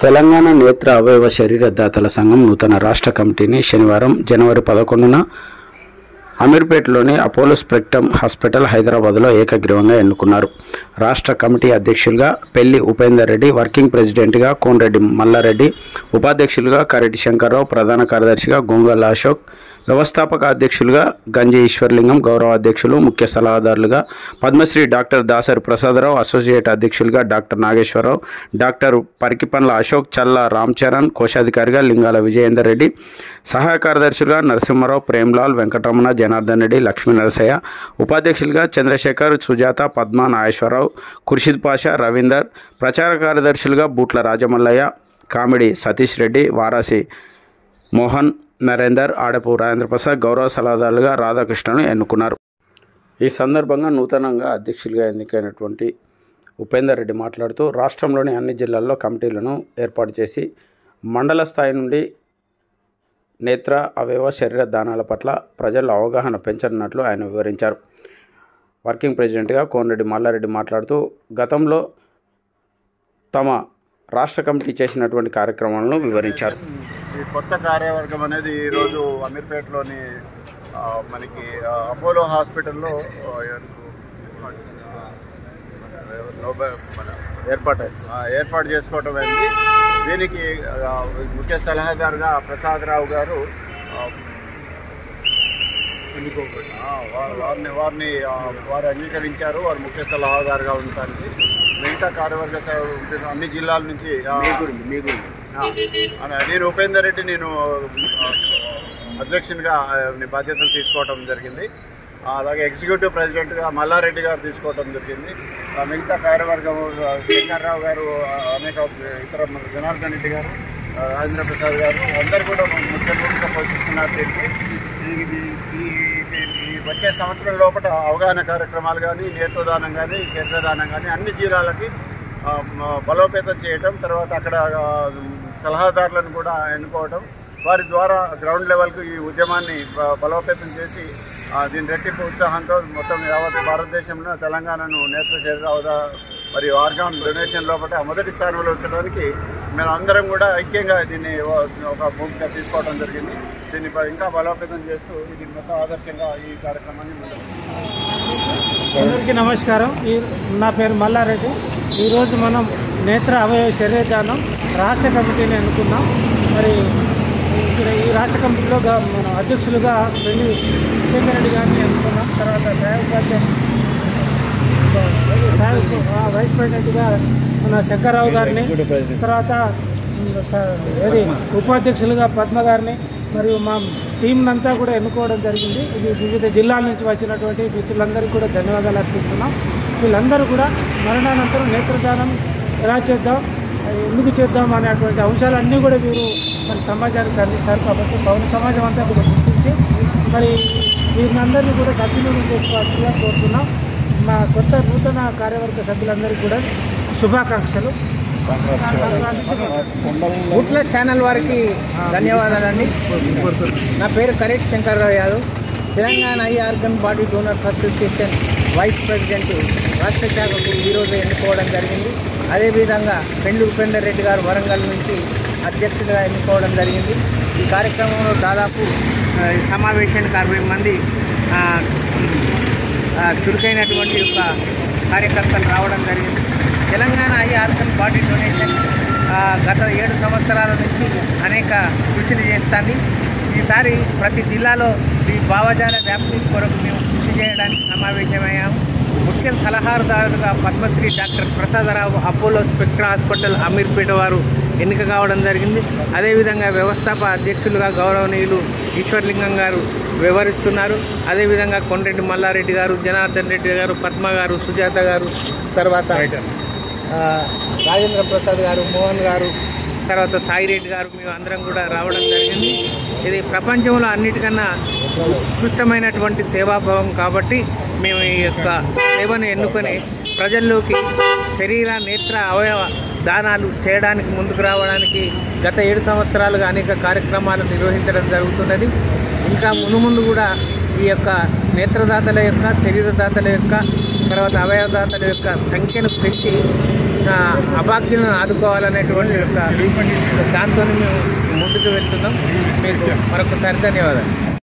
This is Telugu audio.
తెలంగాణ నేత్ర అవయవ శరీరదాతల సంఘం నూతన రాష్ట్ర కమిటీని శనివారం జనవరి 11న అమీర్పేటలోని అపోలో స్పెక్ట్రమ్ హాస్పిటల్ హైదరాబాద్లో ఏకగ్రీవంగా ఎన్నుకున్నారు. రాష్ట్ర కమిటీ అధ్యక్షులుగా పెళ్లి ఉపేందర్ రెడ్డి, వర్కింగ్ ప్రెసిడెంట్గా కోనరెడ్డి మల్లారెడ్డి, ఉపాధ్యక్షులుగా కరెడ్డి శంకర్రావు, ప్రధాన కార్యదర్శిగా గొంగళ అశోక్, వ్యవస్థాపక అధ్యక్షులుగా గంజి ఈశ్వర్లింగం, గౌరవ అధ్యక్షులు, ముఖ్య సలహాదారులుగా పద్మశ్రీ డాక్టర్ దాసరి ప్రసాదరావు, అసోసియేట్ అధ్యక్షులుగా డాక్టర్ నాగేశ్వరరావు, డాక్టర్ పరికిపండ్ల అశోక్, చల్ల రామ్ చరణ్, కోశాధికారిగా లింగాల విజయేందర్ రెడ్డి, సహాయ కార్యదర్శులుగా నరసింహారావు, ప్రేమ్లాల్, వెంకటరమణ, జనార్దన్ రెడ్డి, లక్ష్మీ నరసయ్య, ఉపాధ్యక్షులుగా చంద్రశేఖర్, సుజాత, పద్మ, నాగేశ్వరరావు, ఖుర్షిద్ పాషా, రవీందర్, ప్రచార కార్యదర్శులుగా బూట్ల రాజమల్లయ్య, కామిడి సతీష్ రెడ్డి, వారాసి మోహన్, నరేందర్, ఆడపు రాజేంద్రప్రసాద్, గౌరవ సలహాదారులుగా రాధాకృష్ణను ఎన్నుకున్నారు. ఈ సందర్భంగా నూతనంగా అధ్యక్షులుగా ఎన్నికైనటువంటి ఉపేందర్ రెడ్డి మాట్లాడుతూ రాష్ట్రంలోని అన్ని జిల్లాల్లో కమిటీలను ఏర్పాటు చేసి మండల స్థాయి నుండి నేత్ర అవయవ శరీర దానాల పట్ల ప్రజల్లో అవగాహన పెంచనున్నట్లు ఆయన వివరించారు. వర్కింగ్ ప్రెసిడెంట్గా కోనరెడ్డి మల్లారెడ్డి మాట్లాడుతూ గతంలో తమ రాష్ట్ర కమిటీ చేసినటువంటి కార్యక్రమాలను వివరించారు. ఈ కొత్త కార్యవర్గం అనేది ఈరోజు అమీర్పేటలోని మనకి అపోలో హాస్పిటల్లో ఏర్పాటు చేసుకోవటం అయింది. దీనికి ముఖ్య సలహాదారుగా ప్రసాదరావు గారు వారు అంగీకరించారు. వారు ముఖ్య సలహాదారుగా ఉండటానికి మిగతా కార్యవర్గ అన్ని జిల్లాల నుంచి నేను ఉపేందర్ రెడ్డి నేను అధ్యక్షునిగా బాధ్యతలు తీసుకోవడం జరిగింది. అలాగే ఎగ్జిక్యూటివ్ ప్రెసిడెంట్గా మల్లారెడ్డి గారు తీసుకోవడం జరిగింది. మిగతా కార్యవర్గం శంకర్రావు గారు, అనేక ఇతర జనార్దన్ రెడ్డి గారు, రాజేంద్ర ప్రసాద్ గారు అందరూ కూడా ముఖ్య భూమిక పోషిస్తున్నారు. దీనికి ఈ వచ్చే సంవత్సరం లోపల అవగాహన కార్యక్రమాలు కానీ, నేత్రదానం కానీ, శరీరదానం కానీ అన్ని జిల్లాలకి బలోపేతం చేయటం, తర్వాత అక్కడ సలహాదారులను కూడా ఎన్నుకోవడం, వారి ద్వారా గ్రౌండ్ లెవెల్కు ఈ ఉద్యమాన్ని బలోపేతం చేసి దీని రెట్టింపు ఉత్సాహంతో మొత్తం యావత్ భారతదేశంలో తెలంగాణను నేత్ర శరీర మరియు ఆర్గాన్ డొనేషన్ లోపల మొదటి స్థానంలో ఉంచడానికి మేము అందరం కూడా ఐక్యంగా దీన్ని ఒక భూమిక తీసుకోవడం జరిగింది. దీన్ని ఇంకా బలోపేతం చేస్తూ ఇది మొత్తం ఆదర్శంగా ఈ కార్యక్రమాన్ని అందరికీ నమస్కారం. నా పేరు మల్లారెడ్డి. ఈరోజు మనం నేత్ర అవయవ శరీరదానం రాష్ట్ర కమిటీని ఎన్నుకున్నాం. మరి ఇక్కడ ఈ రాష్ట్ర కమిటీలో మనం అధ్యక్షులుగా పెళ్లి ఉపేందర్ రెడ్డి గారిని ఎన్నుకున్నాం. తర్వాత వైస్ ప్రెసిడెంట్గా మన శంకర్రావు గారిని, తర్వాత ఉపాధ్యక్షులుగా పద్మ గారిని మరియు మా టీంనంతా కూడా ఎన్నుకోవడం జరిగింది. ఇది వివిధ జిల్లాల నుంచి వచ్చినటువంటి మిత్రులందరికీ కూడా ధన్యవాదాలు అర్పిస్తున్నాం. వీళ్ళందరూ కూడా మరణానంతరం నేత్రదానం ఎలా చేద్దాం, ఎందుకు చేద్దాం అనేటువంటి అంశాలన్నీ కూడా వీరు మరి సమాజానికి అందిస్తారు. కాబట్టి పౌర సమాజం అంతా కూడా గుర్తించి మరి వీరినందరినీ కూడా సద్వినియోగం చేసుకోవాల్సిందిగా కోరుతున్నాం. మా కొత్త నూతన కార్యవర్గ సభ్యులందరికీ కూడా శుభాకాంక్షలు. గుట్ల ఛానల్ వారికి ధన్యవాదాలండి. నా పేరు correct Shankarrao Yadav, Telangana eye organ body donors association vice president రాష్ట్ర శాఖకు ఈరోజు ఎన్నుకోవడం జరిగింది. అదేవిధంగా పెళ్లి ఉపేందర్ రెడ్డి గారు వరంగల్ నుంచి అధ్యక్షుడిగా ఎన్నుకోవడం జరిగింది. ఈ కార్యక్రమంలో దాదాపు సమావేశానికి 60 మంది చురుకైనటువంటి ఒక కార్యకర్తలు రావడం జరిగింది. Telangana eye organ body donation గత 7 సంవత్సరాల నుంచి అనేక కృషిని చేస్తుంది. ఈసారి ప్రతి జిల్లాలో ఈ భావజాల వ్యాప్తి కొరకు మేము కృషి చేయడానికి సమావేశమయ్యాము. ముఖ్య సలహాదారుగా Padmashri doctor Prasadarao Apollo spectrum hospital Ameerpet వారు ఎన్నిక కావడం జరిగింది. అదేవిధంగా వ్యవస్థాపక అధ్యక్షులుగా గౌరవనీయులు ఈశ్వర్లింగం గారు వ్యవహరిస్తున్నారు. అదేవిధంగా కోనరెడ్డి మల్లారెడ్డి గారు, జనార్దన్ రెడ్డి గారు, పద్మ గారు, సుజాత గారు, తర్వాత రాజేంద్ర ప్రసాద్ గారు, మోహన్ గారు, తర్వాత సాయిరెడ్డి గారు మేము అందరం కూడా రావడం జరిగింది. ఇది ప్రపంచంలో అన్నిటికన్నా ఉత్కృష్టమైనటువంటి సేవాభావం కాబట్టి మేము ఈ యొక్క సేవను ఎన్నుకొని ప్రజల్లోకి శరీర నేత్ర అవయవ దానాలు చేయడానికి ముందుకు రావడానికి గత 7 సంవత్సరాలుగా అనేక కార్యక్రమాలు నిర్వహించడం జరుగుతున్నది. ఇంకా మునుముందు కూడా ఈ యొక్క నేత్రదాతల యొక్క, శరీరదాతల యొక్క, తర్వాత అవయవదాతల యొక్క సంఖ్యను పెంచి అభాగ్యులను ఆదుకోవాలనేటువంటి యొక్క దాంతో మేము ముందుకు వెళ్తున్నాం. మీకు మరొకసారి ధన్యవాదాలు.